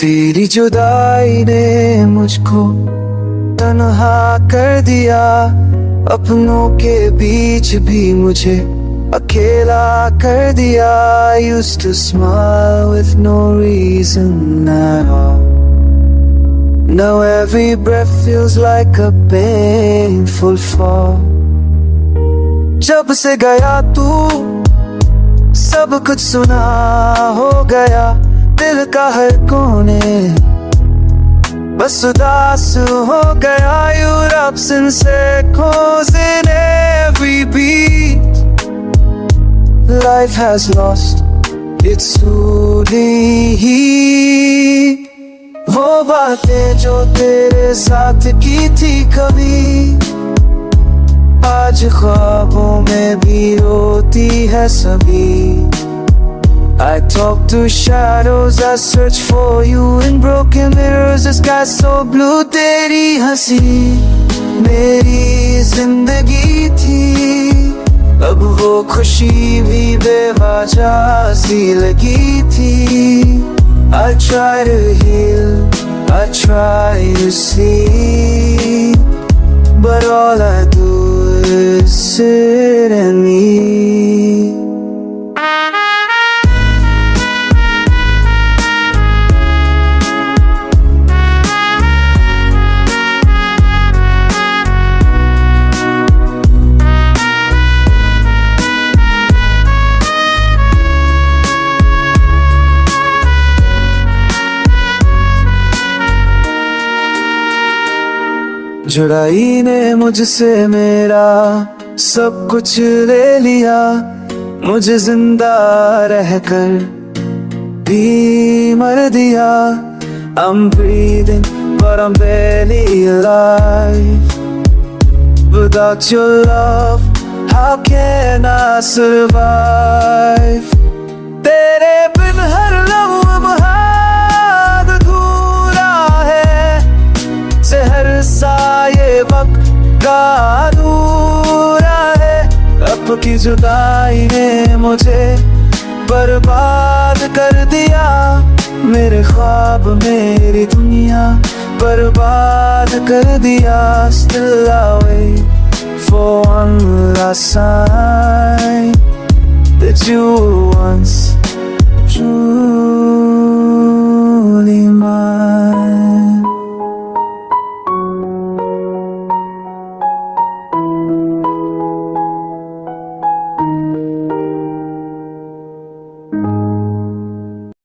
तेरी जुदाई ने मुझको तन्हा कर दिया, अपनों के बीच भी मुझे अकेला कर दिया. I used to smile with no reason at all. Now every breath feels like a painful fall. जब से गया तू सब कुछ सुना हो गया, दिल का हर कोने बस उदास हो गया. Europe's echoes in every beat. Life has lost its soothing heat. वो बातें जो तेरे साथ की थी कभी, आज ख्वाबों में भी रोती है सभी. I talk to shadows, I search for you in broken mirrors. The sky's so blue. तेरी हंसी मेरी जिंदगी थी, अब वो खुशी भी बेवजह सी लगी थी. I try to heal, I try to sleep, but all I do is sit and eat. जुदाई ने मुझसे मेरा सब कुछ ले लिया, मुझे जिंदा रहकर भी मर दिया. I'm breathing but I'm barely alive. Without your love, how can I survive? तेरे बिन हर लम्हा बहुत अधूरा है, शहर सा ये वक्त का अधूरा है. अब की जुदाई ने मुझे बर्बाद कर दिया, मेरे ख्वाब मेरी दुनिया बर्बाद कर दिया. Still I wait for one last sign that you were once true.